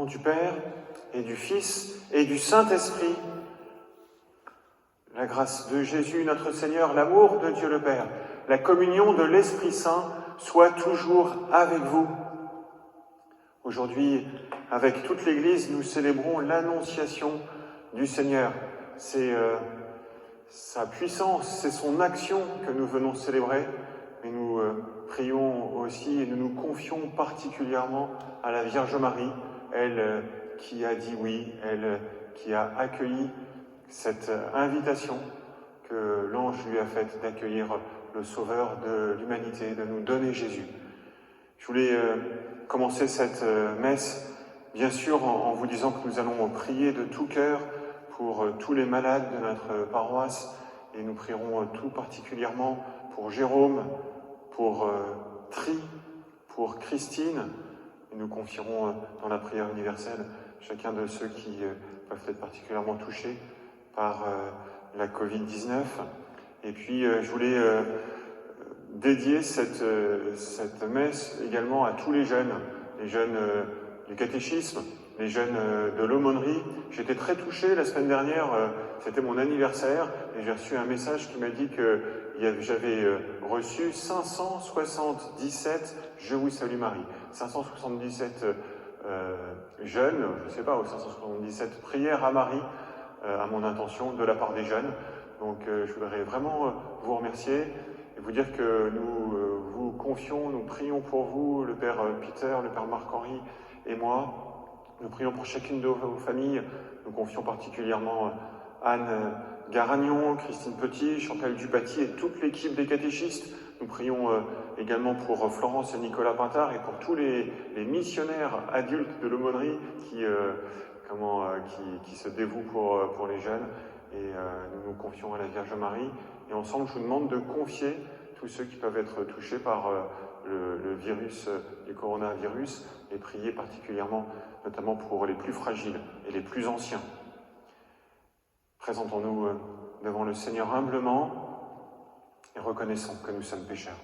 nom du Père, et du Fils, et du Saint-Esprit, la grâce de Jésus, notre Seigneur, l'amour de Dieu le Père, la communion de l'Esprit Saint soit toujours avec vous. Aujourd'hui, avec toute l'Église, nous célébrons l'Annonciation du Seigneur. C'est sa puissance, c'est son action que nous venons célébrer, mais nous prions aussi et nous nous confions particulièrement à la Vierge Marie, elle qui a dit oui, elle qui a accueilli cette invitation que l'ange lui a faite d'accueillir le Sauveur de l'humanité, de nous donner Jésus. Je voulais commencer cette messe, bien sûr, en vous disant que nous allons prier de tout cœur pour tous les malades de notre paroisse, et nous prierons tout particulièrement pour Jérôme, pour Tri, pour Christine, et nous confierons dans la prière universelle chacun de ceux qui peuvent être particulièrement touchés par la Covid-19. Et puis je voulais dédier cette messe également à tous les jeunes du catéchisme, les jeunes de l'aumônerie. J'étais très touché la semaine dernière, c'était mon anniversaire, et j'ai reçu un message qui m'a dit que j'avais reçu 577 « Je vous salue Marie ». 577 jeunes, je ne sais pas, ou 577 prières à Marie, à mon intention, de la part des jeunes. Donc je voudrais vraiment vous remercier et vous dire que nous vous confions, nous prions pour vous, le Père Peter, le Père Marc-Henri et moi. Nous prions pour chacune de vos familles. Nous confions particulièrement Anne Garagnon, Christine Petit, Chantal Dupaty et toute l'équipe des catéchistes. Nous prions également pour Florence et Nicolas Pintard et pour tous les missionnaires adultes de l'aumônerie qui se dévouent pour les jeunes. Et nous nous confions à la Vierge Marie. Et ensemble, je vous demande de confier tous ceux qui peuvent être touchés par le virus du coronavirus et prier particulièrement, notamment pour les plus fragiles et les plus anciens. Présentons-nous devant le Seigneur humblement et reconnaissons que nous sommes pécheurs.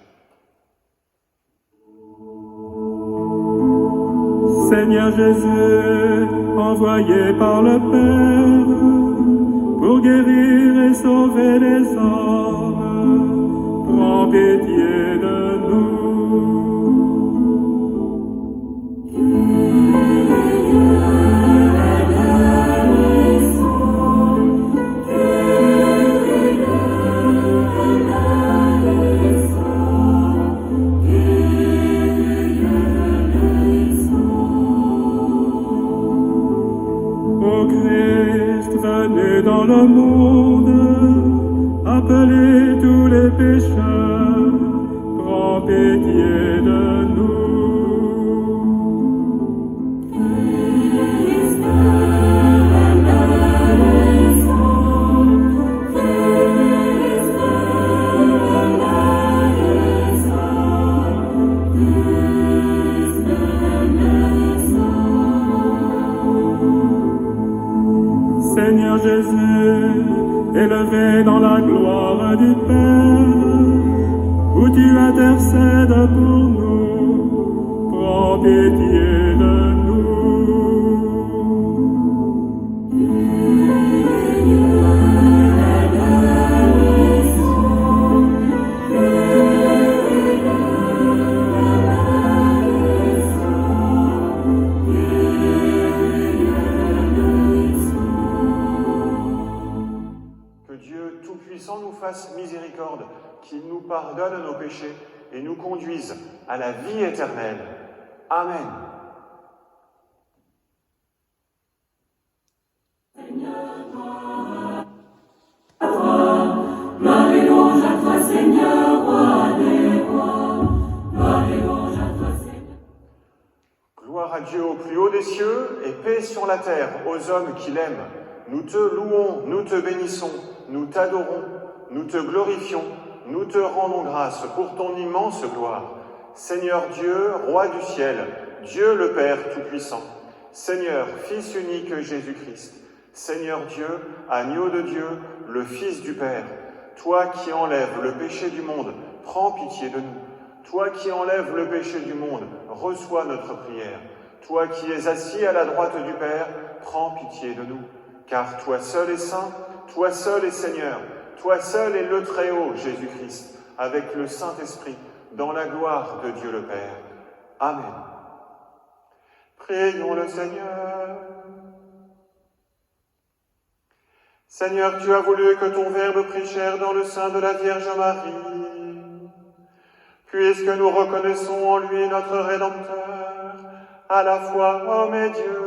Seigneur Jésus, envoyé par le Père pour guérir et sauver les hommes, prends pitié de nous. Ô Christ, venez dans le monde, appelez tous les pécheurs, prends pitié de nous. Seigneur Jésus, élevé dans la gloire du Père, où tu intercèdes pour nous, prends pitié de nous. Nous fasse miséricorde, qu'il nous pardonne nos péchés et nous conduise à la vie éternelle. Amen. Marie, louange à toi, Seigneur, roi des rois. Marie, louange à toi, Seigneur. Gloire à Dieu au plus haut des cieux et paix sur la terre aux hommes qui l'aiment. Nous te louons, nous te bénissons, nous t'adorons. Nous te glorifions, nous te rendons grâce pour ton immense gloire. Seigneur Dieu, Roi du ciel, Dieu le Père Tout-Puissant, Seigneur, Fils unique Jésus-Christ, Seigneur Dieu, Agneau de Dieu, le Fils du Père, toi qui enlèves le péché du monde, prends pitié de nous. Toi qui enlèves le péché du monde, reçois notre prière. toi qui es assis à la droite du Père, prends pitié de nous. Car toi seul est saint, toi seul est Seigneur, toi seul est le Très-Haut, Jésus-Christ, avec le Saint-Esprit, dans la gloire de Dieu le Père. Amen. Prions le Seigneur. Seigneur, tu as voulu que ton Verbe prit chair dans le sein de la Vierge Marie. Puisque nous reconnaissons en lui notre Rédempteur, à la fois homme et Dieu,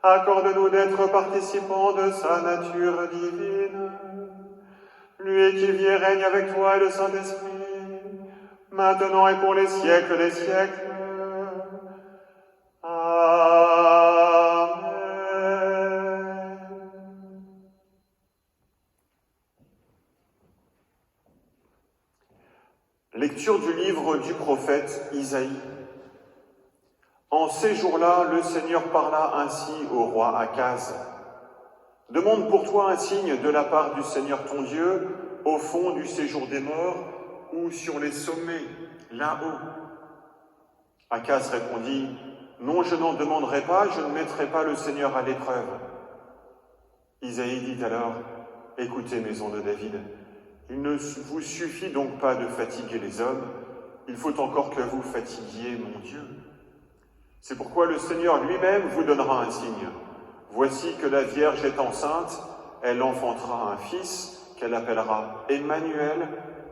accorde-nous d'être participants de sa nature divine. Lui qui vit et règne avec toi et le Saint-Esprit, maintenant et pour les siècles des siècles. Lecture du livre du prophète Isaïe. En ces jours-là, le Seigneur parla ainsi au roi Akaz. Demande pour toi un signe de la part du Seigneur ton Dieu, au fond du séjour des morts ou sur les sommets, là-haut. Akaz répondit, non, je n'en demanderai pas, je ne mettrai pas le Seigneur à l'épreuve. Isaïe dit alors, écoutez, maison de David, il ne vous suffit donc pas de fatiguer les hommes, il faut encore que vous fatiguiez mon Dieu. C'est pourquoi le Seigneur lui-même vous donnera un signe. Voici que la Vierge est enceinte, elle enfantera un fils qu'elle appellera Emmanuel,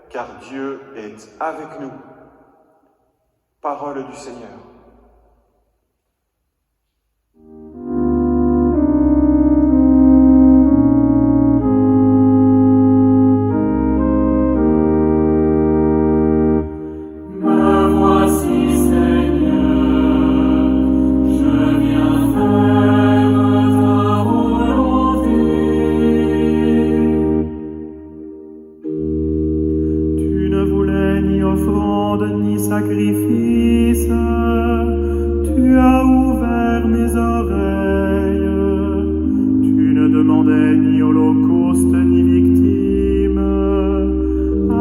car Dieu est avec nous. Parole du Seigneur. Sacrifice, tu as ouvert mes oreilles, tu ne demandais ni holocauste ni victime,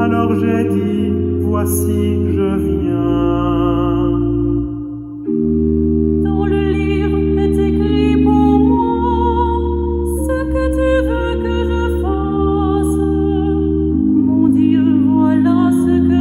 alors j'ai dit, voici je viens. Dans le livre est écrit pour moi ce que tu veux que je fasse, mon Dieu, voilà ce que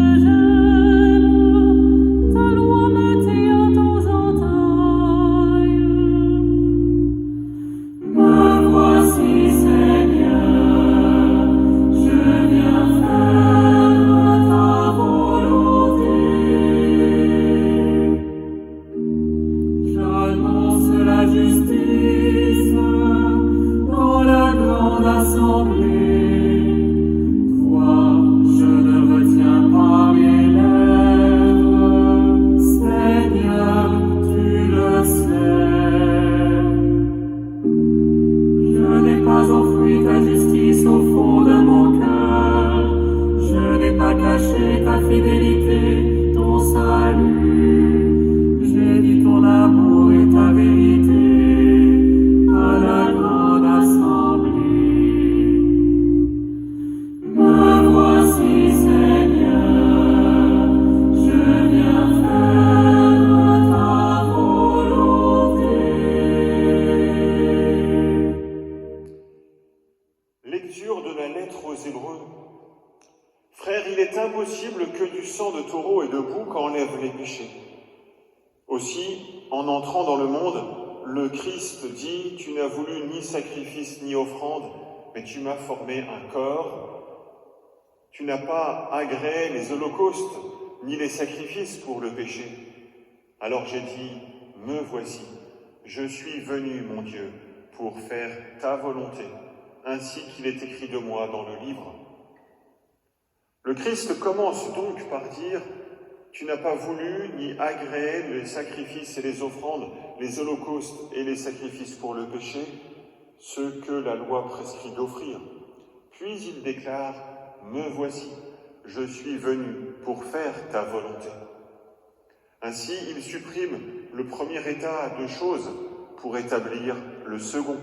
Lecture de la lettre aux Hébreux. Frères, il est impossible que du sang de taureau et de bouc enlève les péchés. Aussi, en entrant dans le monde, le Christ dit, tu n'as voulu ni sacrifice ni offrande, mais tu m'as formé un corps. Tu n'as pas agréé les holocaustes ni les sacrifices pour le péché. Alors j'ai dit, me voici, je suis venu, mon Dieu, pour faire ta volonté, ainsi qu'il est écrit de moi dans le livre. Le Christ commence donc par dire « Tu n'as pas voulu ni agréé les sacrifices et les offrandes, les holocaustes et les sacrifices pour le péché, ceux que la loi prescrit d'offrir. » Puis il déclare « Me voici, je suis venu pour faire ta volonté. » Ainsi, il supprime le premier état de choses pour établir le second.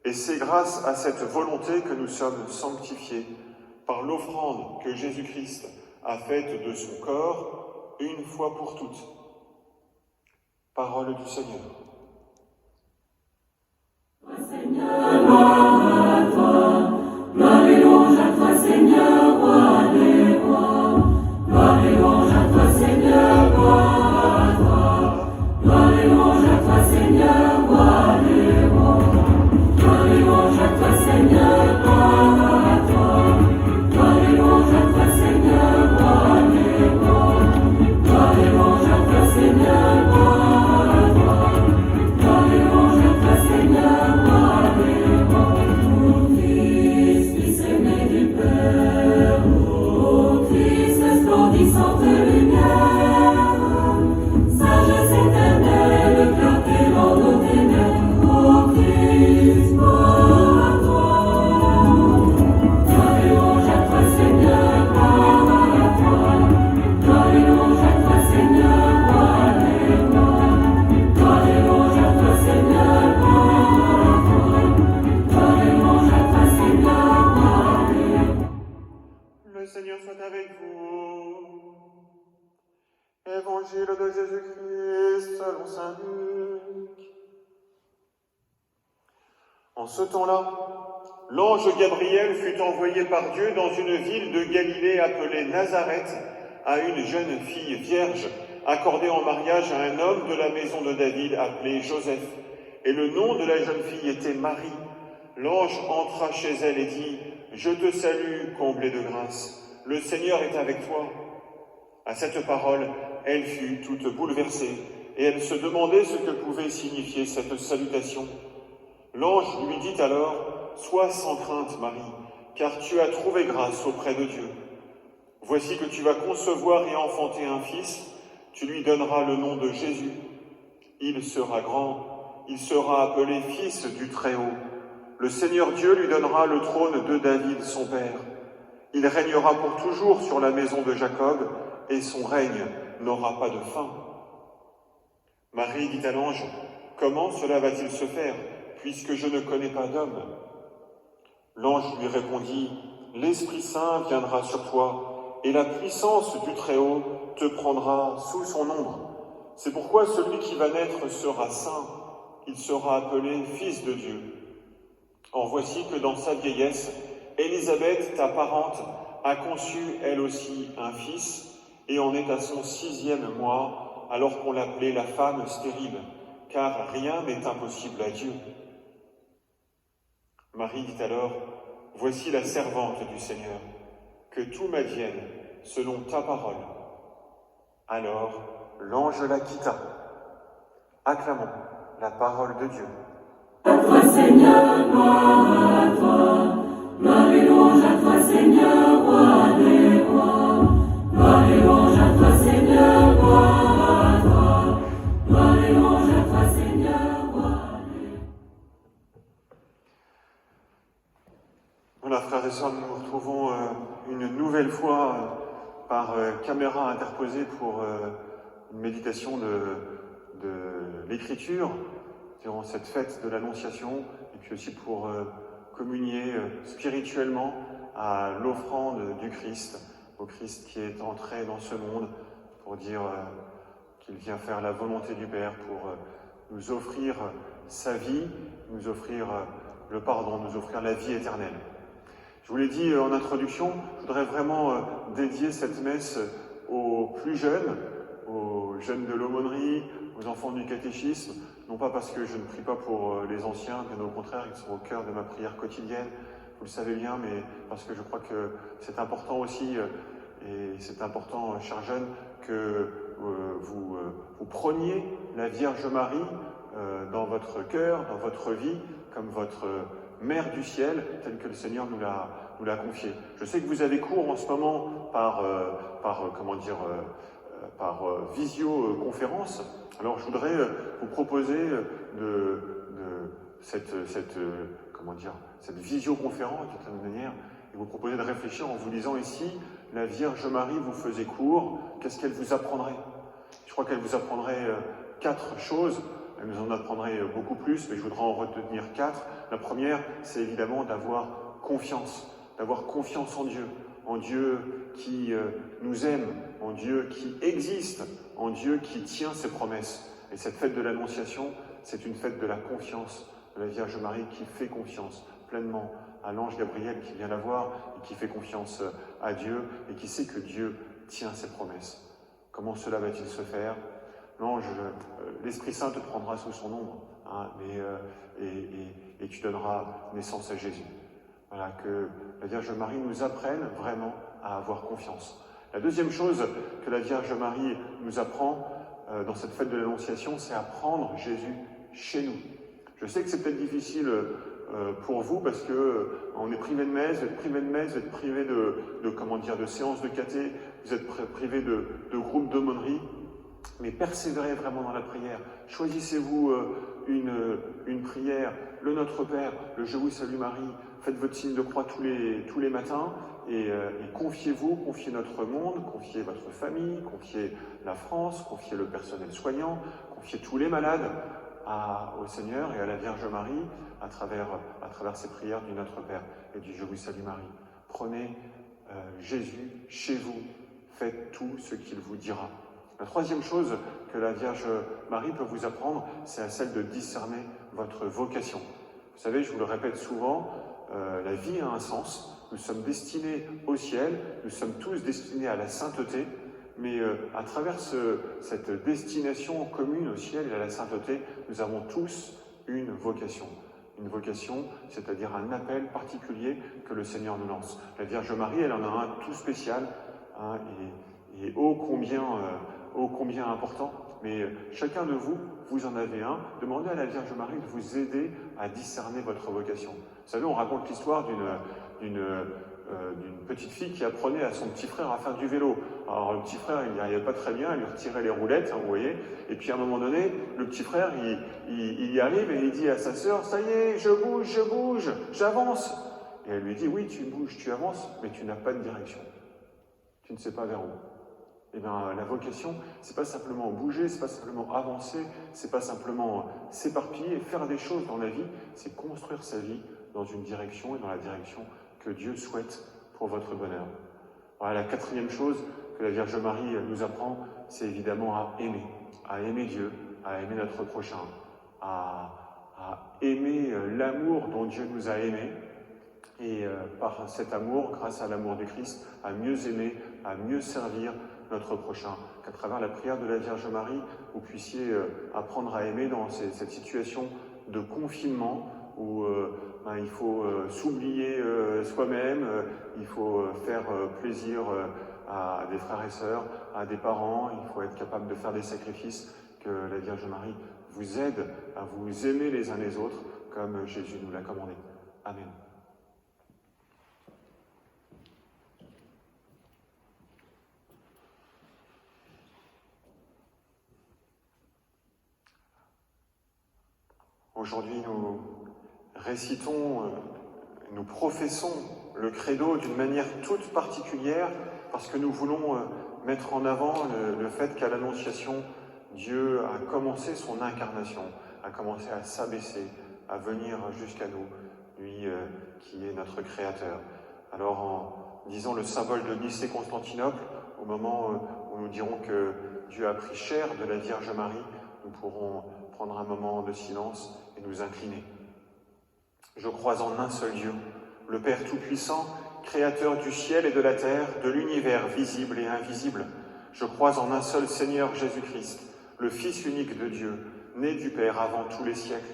Et c'est grâce à cette volonté que nous sommes sanctifiés par l'offrande que Jésus-Christ a faite de son corps une fois pour toutes. Parole du Seigneur. Seigneur, gloire à toi, gloire et louange à toi, Seigneur, roi des rois. Gloire et louange à toi, Seigneur, gloire à toi, gloire et louange à toi, Seigneur, roi des rois. Gloire et louange à toi, Seigneur, gloire à toi, gloire et louange à toi, Seigneur, roi des rois. Gloire et louange à toi, Seigneur, gloire à toi, gloire et louange à toi, Seigneur, roi des rois. Ô Christ, Fils aimé du Père, ô Christ, resplendissante lumière, sagesse éternelle, clarté dans nos ténèbres, ô Christ, gloire à toi. Gloire et louange à toi, Seigneur, gloire à toi, gloire et louange à toi, Seigneur, roi des rois. Gloire et louange à toi, Seigneur, gloire à toi, gloire et louange à toi, Seigneur, roi des rois. Le Seigneur soit avec vous. Évangile de Jésus-Christ selon saint Luc. En ce temps-là, l'ange Gabriel fut envoyé par Dieu dans une ville de Galilée appelée Nazareth à une jeune fille vierge, accordée en mariage à un homme de la maison de David appelé Joseph. Et le nom de la jeune fille était Marie. L'ange entra chez elle et dit « Je te salue, comblée de grâce, le Seigneur est avec toi. » À cette parole, elle fut toute bouleversée, et elle se demandait ce que pouvait signifier cette salutation. L'ange lui dit alors « Sois sans crainte, Marie, car tu as trouvé grâce auprès de Dieu. Voici que tu vas concevoir et enfanter un fils, tu lui donneras le nom de Jésus. Il sera grand, il sera appelé Fils du Très-Haut. Le Seigneur Dieu lui donnera le trône de David, son père. Il régnera pour toujours sur la maison de Jacob, et son règne n'aura pas de fin. » Marie dit à l'ange, « Comment cela va-t-il se faire, puisque je ne connais pas d'homme ?» L'ange lui répondit, « L'Esprit Saint viendra sur toi, et la puissance du Très-Haut te prendra sous son ombre. C'est pourquoi celui qui va naître sera saint, il sera appelé Fils de Dieu. Or voici que dans sa vieillesse, Élisabeth, ta parente, a conçu elle aussi un fils, et en est à son 6e mois, alors qu'on l'appelait la femme stérile, car rien n'est impossible à Dieu. » Marie dit alors, « Voici la servante du Seigneur, que tout m'advienne selon ta parole. » Alors l'ange la quitta. Acclamons la parole de Dieu. À toi, Seigneur, gloire à toi, gloire et louange à toi, Seigneur, roi des rois. Gloire et louange à toi, Seigneur, gloire à toi, gloire et louange à toi, Seigneur, roi des rois. Voilà, frères et sœurs, nous nous retrouvons une nouvelle fois par caméra interposée pour une méditation de l'Écriture durant cette fête de l'Annonciation, et puis aussi pour communier spirituellement à l'offrande du Christ, au Christ qui est entré dans ce monde pour dire qu'il vient faire la volonté du Père, pour nous offrir sa vie, nous offrir le pardon, nous offrir la vie éternelle. Je vous l'ai dit en introduction, je voudrais vraiment dédier cette messe aux plus jeunes, aux jeunes de l'aumônerie, aux enfants du catéchisme, non pas parce que je ne prie pas pour les anciens, bien au contraire, ils sont au cœur de ma prière quotidienne, vous le savez bien, mais parce que je crois que c'est important aussi, et c'est important, chers jeunes, que vous preniez la Vierge Marie dans votre cœur, dans votre vie, comme votre Mère du ciel, telle que le Seigneur nous l'a confiée. Je sais que vous avez cours en ce moment par visioconférence. Alors je voudrais vous proposer cette visioconférence d'une certaine manière, et vous proposer de réfléchir en vous disant ici, la Vierge Marie vous faisait cours, qu'est-ce qu'elle vous apprendrait? Je crois qu'elle vous apprendrait 4 choses. Elle nous en apprendrait beaucoup plus, mais je voudrais en retenir 4. La première, c'est évidemment d'avoir confiance en Dieu qui nous aime, en Dieu qui existe, en Dieu qui tient ses promesses. Et cette fête de l'Annonciation, c'est une fête de la confiance de la Vierge Marie qui fait confiance pleinement à l'ange Gabriel qui vient la voir et qui fait confiance à Dieu et qui sait que Dieu tient ses promesses. Comment cela va-t-il se faire? L'ange, l'Esprit Saint te prendra sous son ombre, hein, et tu donneras naissance à Jésus. Voilà, que la Vierge Marie nous apprenne vraiment à avoir confiance. La deuxième chose que la Vierge Marie nous apprend dans cette fête de l'Annonciation, c'est à prendre Jésus chez nous. Je sais que c'est peut-être difficile pour vous parce que on est privé de messe, vous êtes privé de séances de caté, vous êtes privé de groupes d'aumônerie, mais persévérez vraiment dans la prière. Choisissez-vous une prière, le Notre Père, le Je vous salue Marie, faites votre signe de croix tous les matins et confiez-vous, confiez notre monde, confiez votre famille, confiez la France, confiez le personnel soignant, confiez tous les malades au Seigneur et à la Vierge Marie à travers ces prières du Notre Père et du Je vous salue Marie. Prenez Jésus chez vous, faites tout ce qu'il vous dira. La troisième chose que la Vierge Marie peut vous apprendre, c'est celle de discerner votre vocation. Vous savez, je vous le répète souvent, la vie a un sens, nous sommes destinés au ciel, nous sommes tous destinés à la sainteté, mais à travers cette destination commune au ciel et à la sainteté, nous avons tous une vocation. Une vocation, c'est-à-dire un appel particulier que le Seigneur nous lance. La Vierge Marie, elle en a un tout spécial, hein, et ô combien important. Mais chacun de vous, vous en avez un. Demandez à la Vierge Marie de vous aider à discerner votre vocation. Vous savez, on raconte l'histoire d'une petite fille qui apprenait à son petit frère à faire du vélo. Alors le petit frère, il n'y arrivait pas très bien, il lui retirait les roulettes, hein, vous voyez. Et puis à un moment donné, le petit frère, il y arrive et il dit à sa sœur, « Ça y est, je bouge, j'avance !» Et elle lui dit, « Oui, tu bouges, tu avances, mais tu n'as pas de direction. Tu ne sais pas vers où. » Eh bien, la vocation, c'est pas simplement bouger, c'est pas simplement avancer, c'est pas simplement s'éparpiller, faire des choses dans la vie, c'est construire sa vie dans une direction et dans la direction que Dieu souhaite pour votre bonheur. Voilà, la quatrième chose que la Vierge Marie nous apprend, c'est évidemment à aimer Dieu, à aimer notre prochain, à aimer l'amour dont Dieu nous a aimés, et par cet amour, grâce à l'amour du Christ, à mieux aimer, à mieux servir notre prochain. Qu'à travers la prière de la Vierge Marie, vous puissiez apprendre à aimer dans cette situation de confinement où il faut s'oublier soi-même, il faut faire plaisir à des frères et sœurs, à des parents, il faut être capable de faire des sacrifices, que la Vierge Marie vous aide à vous aimer les uns les autres comme Jésus nous l'a commandé. Amen. Aujourd'hui, nous récitons, nous professons le credo d'une manière toute particulière parce que nous voulons mettre en avant le fait qu'à l'Annonciation, Dieu a commencé son incarnation, a commencé à s'abaisser, à venir jusqu'à nous, lui qui est notre Créateur. Alors en disant le symbole de Nicée-Constantinople, au moment où nous dirons que Dieu a pris chair de la Vierge Marie, nous pourrons prendre un moment de silence et nous incliner. Je crois en un seul Dieu, le Père Tout-Puissant, Créateur du ciel et de la terre, de l'univers visible et invisible. Je crois en un seul Seigneur Jésus-Christ, le Fils unique de Dieu, né du Père avant tous les siècles.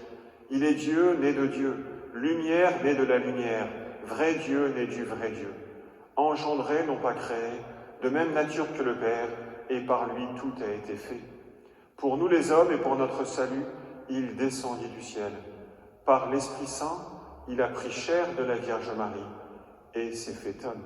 Il est Dieu, né de Dieu, lumière, né de la lumière, vrai Dieu, né du vrai Dieu. Engendré, non pas créé, de même nature que le Père, et par lui tout a été fait. Pour nous les hommes et pour notre salut, il descendit du ciel. Par l'Esprit Saint, il a pris chair de la Vierge Marie et s'est fait homme.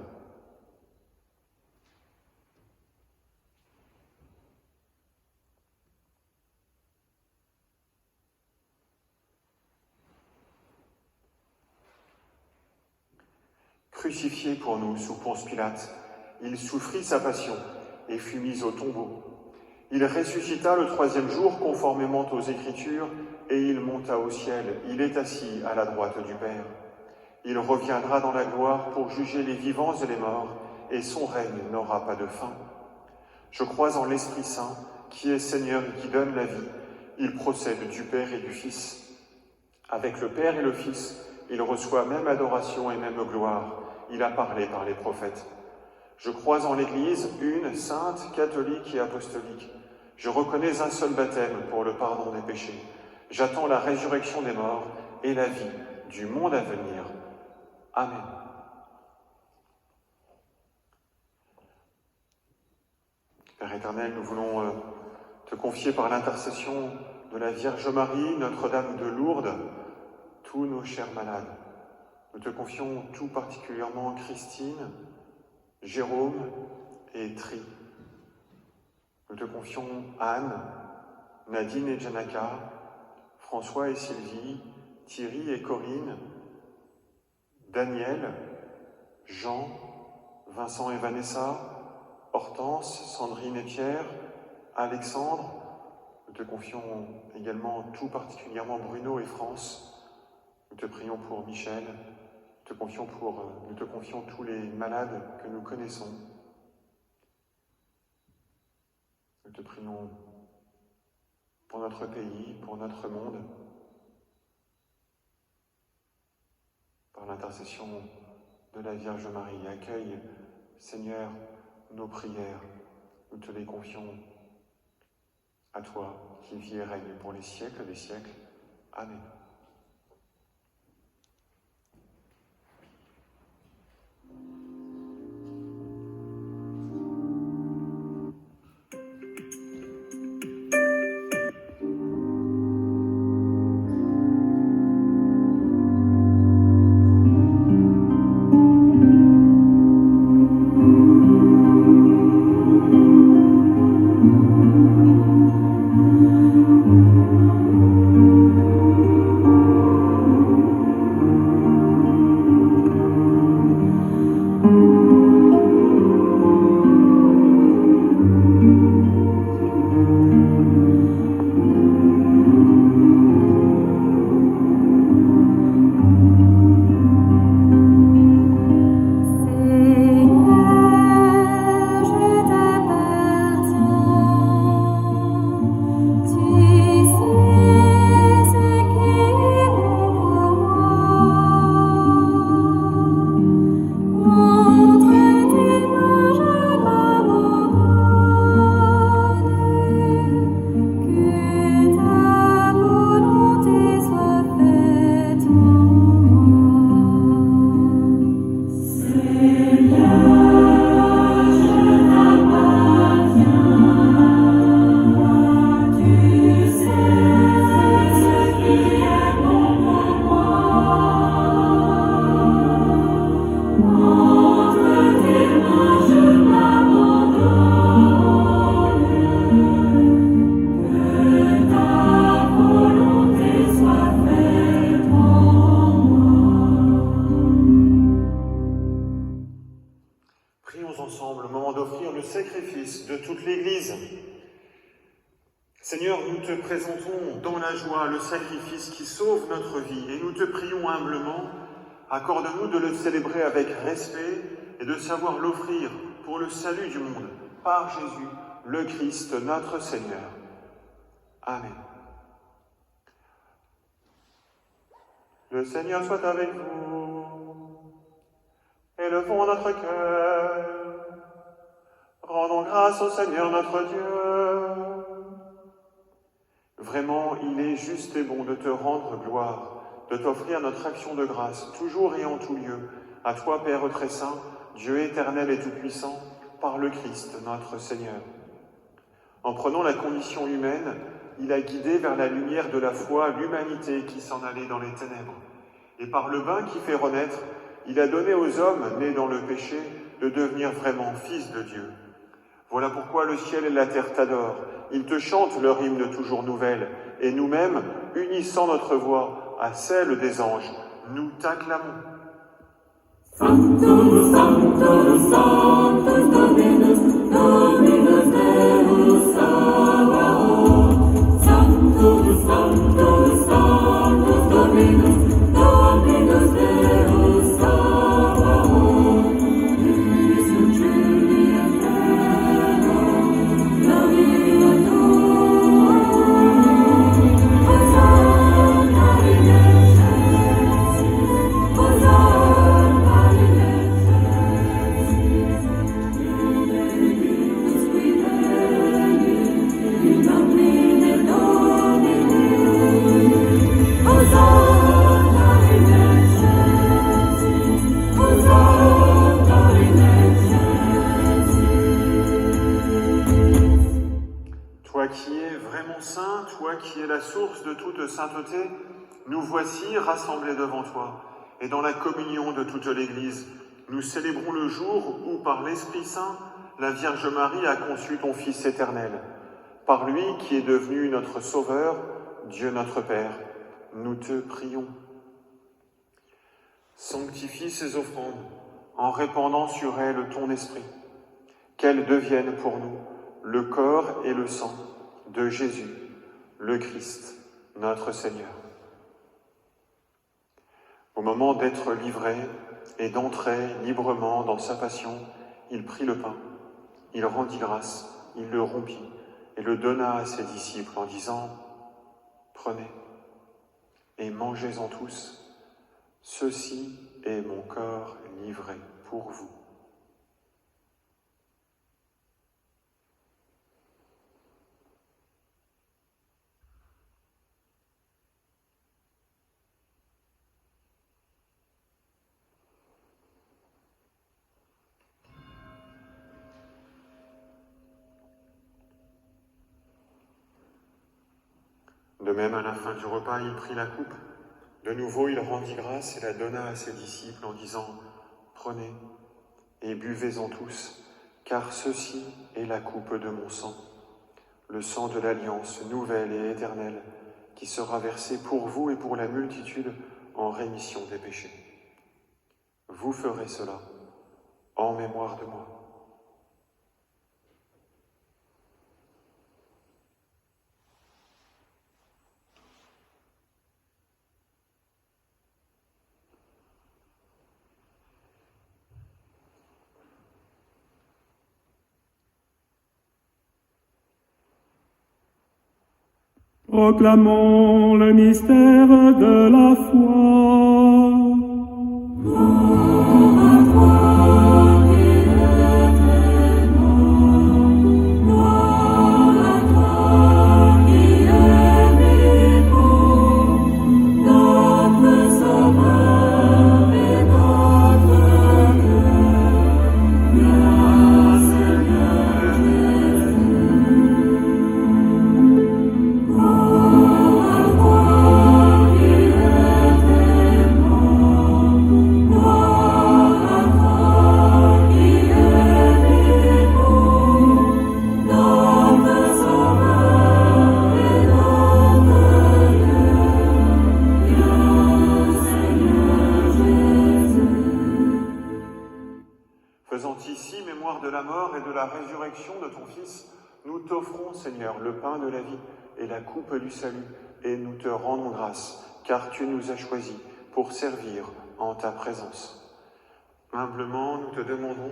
Crucifié pour nous sous Ponce Pilate, il souffrit sa passion et fut mis au tombeau. Il ressuscita le troisième jour conformément aux Écritures et il monta au ciel. Il est assis à la droite du Père. Il reviendra dans la gloire pour juger les vivants et les morts et son règne n'aura pas de fin. Je crois en l'Esprit Saint qui est Seigneur et qui donne la vie. il procède du Père et du Fils. Avec le Père et le Fils, il reçoit même adoration et même gloire. Il a parlé par les prophètes. Je crois en l'Église, une, sainte, catholique et apostolique. Je reconnais un seul baptême pour le pardon des péchés. J'attends la résurrection des morts et la vie du monde à venir. Amen. Père éternel, nous voulons te confier par l'intercession de la Vierge Marie, Notre-Dame de Lourdes, tous nos chers malades. Nous te confions tout particulièrement Christine, Jérôme et Tri. Nous te confions Anne, Nadine et Janaka, François et Sylvie, Thierry et Corinne, Daniel, Jean, Vincent et Vanessa, Hortense, Sandrine et Pierre, Alexandre. Nous te confions également tout particulièrement Bruno et France. Nous te prions pour Michel. Nous te confions tous les malades que nous connaissons. Nous te prions pour notre pays, pour notre monde, par l'intercession de la Vierge Marie. Accueille, Seigneur, nos prières. Nous te les confions à toi, qui vis et règne pour les siècles des siècles. Amen. Seigneur, nous te présentons dans la joie le sacrifice qui sauve notre vie et nous te prions humblement, accorde-nous de le célébrer avec respect et de savoir l'offrir pour le salut du monde, par Jésus, le Christ, notre Seigneur. Amen. Le Seigneur soit avec vous. Élevons notre cœur. Rendons grâce au Seigneur notre Dieu. Vraiment, il est juste et bon de te rendre gloire, de t'offrir notre action de grâce, toujours et en tout lieu, à toi, Père très saint, Dieu éternel et tout-puissant, par le Christ, notre Seigneur. En prenant la condition humaine, il a guidé vers la lumière de la foi l'humanité qui s'en allait dans les ténèbres. Et par le bain qui fait renaître, il a donné aux hommes nés dans le péché de devenir vraiment fils de Dieu. Voilà pourquoi le ciel et la terre t'adorent. Ils te chantent leur hymne toujours nouvelle. Et nous-mêmes, unissant notre voix à celle des anges, nous t'acclamons. Sanctus, Sanctus, Sanctus Dominus, Dominus Deus Sabaoth. Sanctus, Sanctus, Sanctus Dominus, Dominus Deus Sabaoth. Qui sul cieli et terra, gloria tua. la source de toute sainteté, nous voici rassemblés devant toi, et dans la communion de toute l'Église, nous célébrons le jour où, par l'Esprit Saint, la Vierge Marie a conçu ton Fils éternel. Par lui qui est devenu notre Sauveur, Dieu notre Père, nous te prions. Sanctifie ces offrandes en répandant sur elles ton esprit, qu'elles deviennent pour nous le corps et le sang de Jésus, le Christ, notre Seigneur. Au moment d'être livré et d'entrer librement dans sa passion, il prit le pain, il rendit grâce, il le rompit et le donna à ses disciples en disant « Prenez et mangez-en tous, ceci est mon corps livré pour vous. » De même, à la fin du repas, il prit la coupe. De nouveau, il rendit grâce et la donna à ses disciples en disant « Prenez et buvez-en tous, car ceci est la coupe de mon sang, le sang de l'alliance nouvelle et éternelle, qui sera versé pour vous et pour la multitude en rémission des péchés. Vous ferez cela en mémoire de moi. » Proclamons le mystère de la foi. Gloire à toi, éternellement. Gloire à toi, qui es vivant, notre Sauveur et notre Dieu. Viens, Seigneur Jésus. Faisant ici mémoire de la mort et de la résurrection de ton Fils, nous t'offrons, Seigneur, le pain de la vie et la coupe du salut, et nous te rendons grâce, car tu nous as choisis pour servir en ta présence. Humblement, nous te demandons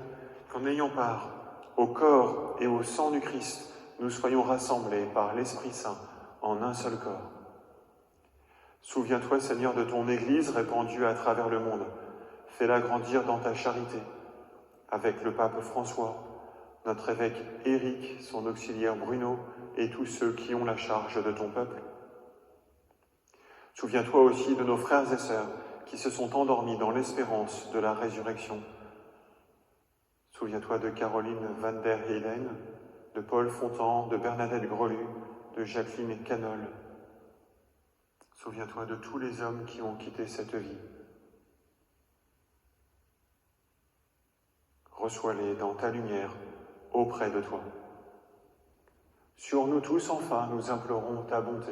qu'en ayant part au corps et au sang du Christ, nous soyons rassemblés par l'Esprit Saint en un seul corps. Souviens-toi, Seigneur, de ton Église répandue à travers le monde. Fais-la grandir dans ta charité, avec le pape François, notre évêque Éric, son auxiliaire Bruno, et tous ceux qui ont la charge de ton peuple. Souviens-toi aussi de nos frères et sœurs qui se sont endormis dans l'espérance de la résurrection. Souviens-toi de Caroline van der Heyden, de Paul Fontan, de Bernadette Grelu, de Jacqueline Canol. Souviens-toi de tous les hommes qui ont quitté cette vie. Reçois-les dans ta lumière, auprès de toi. Sur nous tous, enfin, nous implorons ta bonté.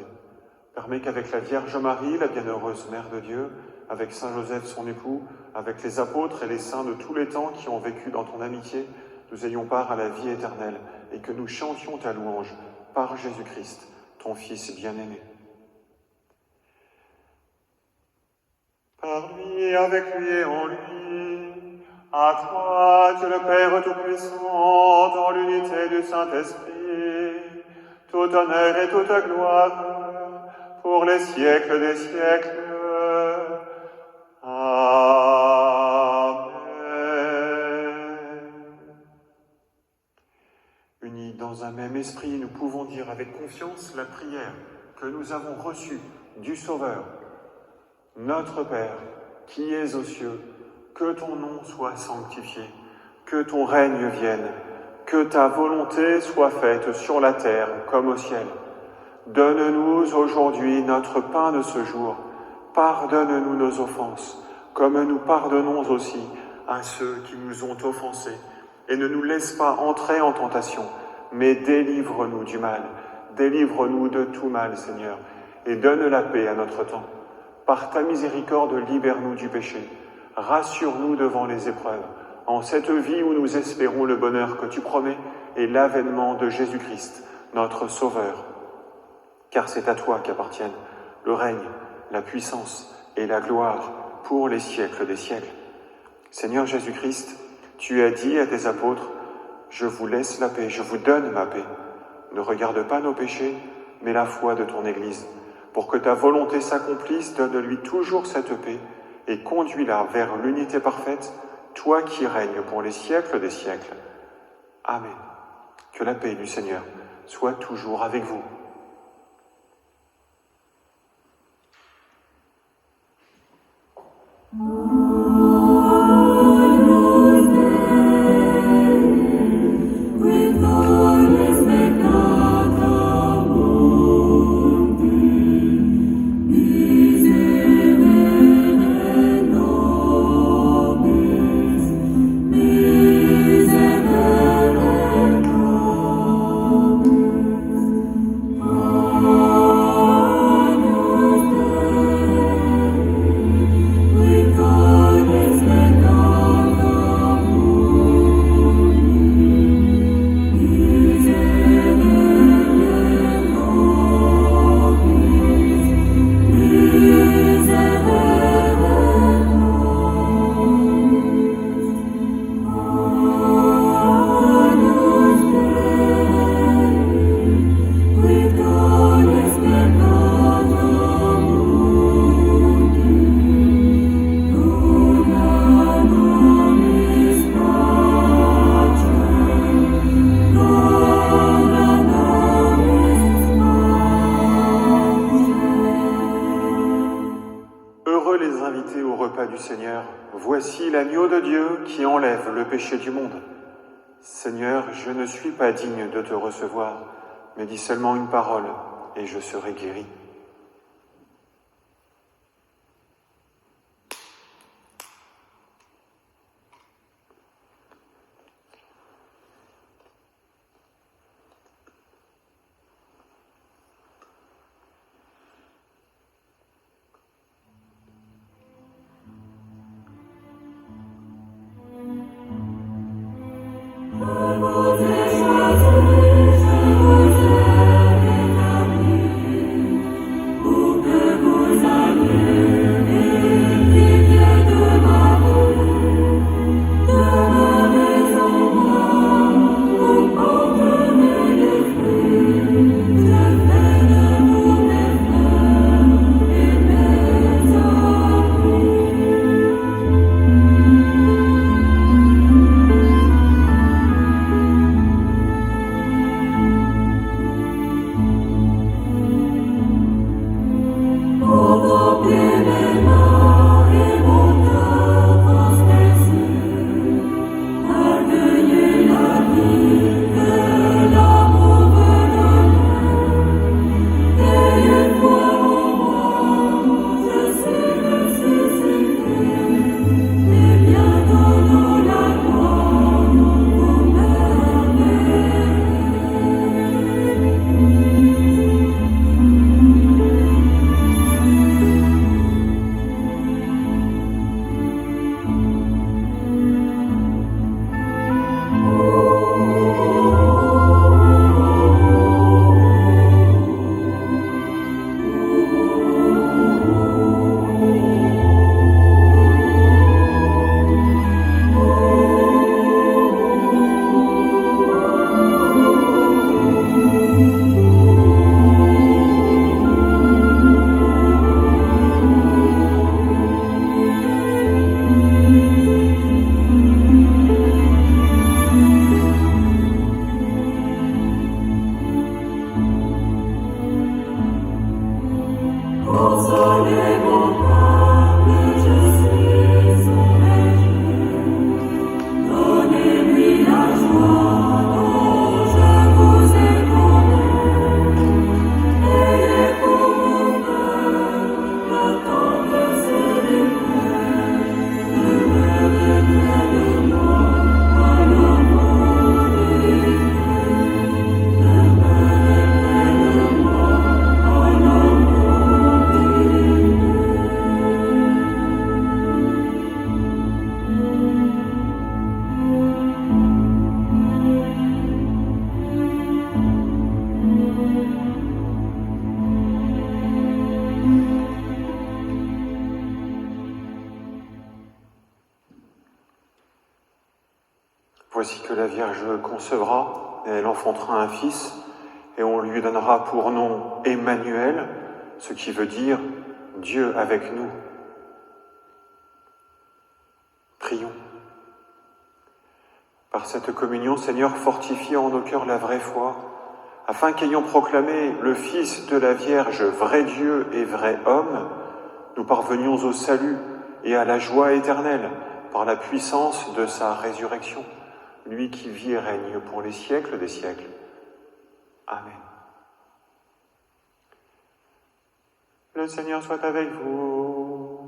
Permets qu'avec la Vierge Marie, la bienheureuse Mère de Dieu, avec Saint Joseph son époux, avec les apôtres et les saints de tous les temps qui ont vécu dans ton amitié, nous ayons part à la vie éternelle et que nous chantions ta louange par Jésus-Christ, ton Fils bien-aimé. Par lui et avec lui et en lui, à toi, Dieu le Père Tout-Puissant, dans l'unité du Saint-Esprit, tout honneur et toute gloire, pour les siècles des siècles. Amen. Unis dans un même esprit, nous pouvons dire avec confiance la prière que nous avons reçue du Sauveur. Notre Père, qui es aux cieux, que ton nom soit sanctifié, que ton règne vienne, que ta volonté soit faite sur la terre comme au ciel. Donne-nous aujourd'hui notre pain de ce jour. Pardonne-nous nos offenses, comme nous pardonnons aussi à ceux qui nous ont offensés. Et ne nous laisse pas entrer en tentation, mais délivre-nous du mal. Délivre-nous de tout mal, Seigneur, et donne la paix à notre temps. Par ta miséricorde, libère-nous du péché. Rassure-nous devant les épreuves, en cette vie où nous espérons le bonheur que tu promets et l'avènement de Jésus-Christ, notre Sauveur. Car c'est à toi qu'appartiennent le règne, la puissance et la gloire pour les siècles des siècles. Seigneur Jésus-Christ, tu as dit à tes apôtres, « Je vous laisse la paix, je vous donne ma paix. Ne regarde pas nos péchés, mais la foi de ton Église. Pour que ta volonté s'accomplisse, donne-lui toujours cette paix et conduis-la vers l'unité parfaite, toi qui règnes pour les siècles des siècles. Amen. Que la paix du Seigneur soit toujours avec vous. Voici l'agneau de Dieu qui enlève le péché du monde. Seigneur, je ne suis pas digne de te recevoir, mais dis seulement une parole et je serai guéri. Voici que la Vierge concevra, et elle enfantera un fils, et on lui donnera pour nom Emmanuel, ce qui veut dire Dieu avec nous. Prions. Par cette communion, Seigneur, fortifie en nos cœurs la vraie foi, afin qu'ayant proclamé le Fils de la Vierge, vrai Dieu et vrai homme, nous parvenions au salut et à la joie éternelle par la puissance de sa résurrection, lui qui vit et règne pour les siècles des siècles. Amen. Le Seigneur soit avec vous,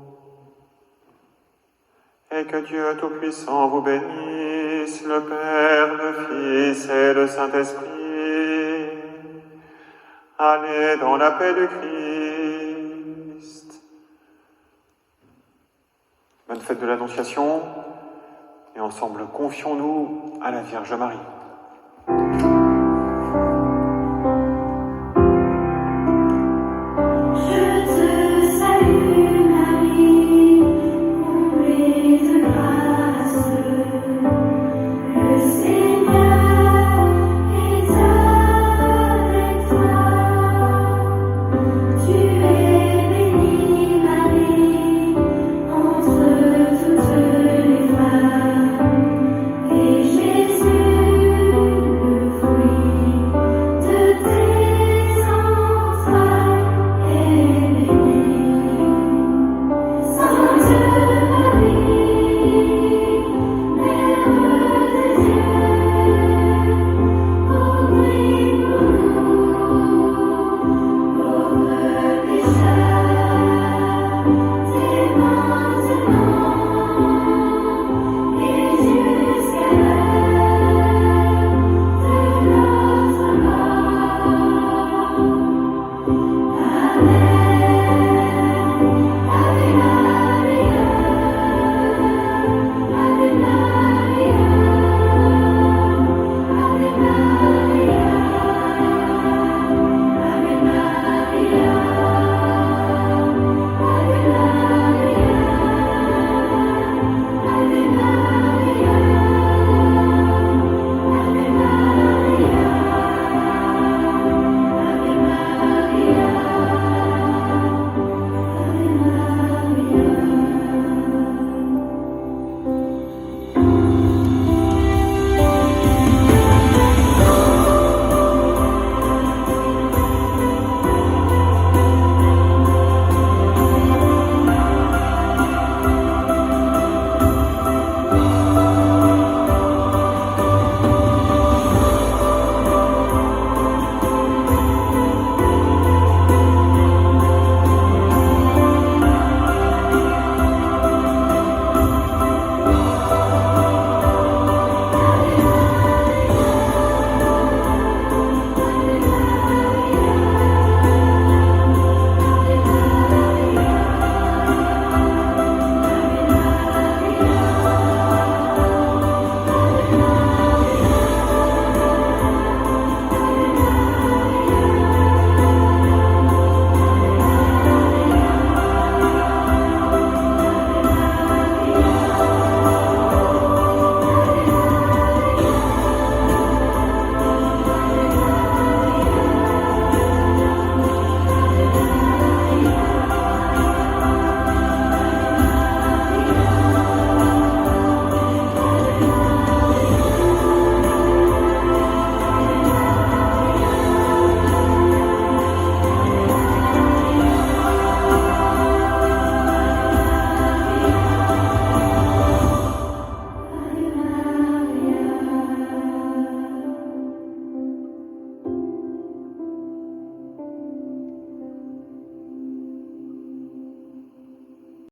et que Dieu Tout-Puissant vous bénisse, le Père, le Fils et le Saint-Esprit. Allez dans la paix du Christ. Bonne fête de l'Annonciation, et ensemble confions-nous à la Vierge Marie.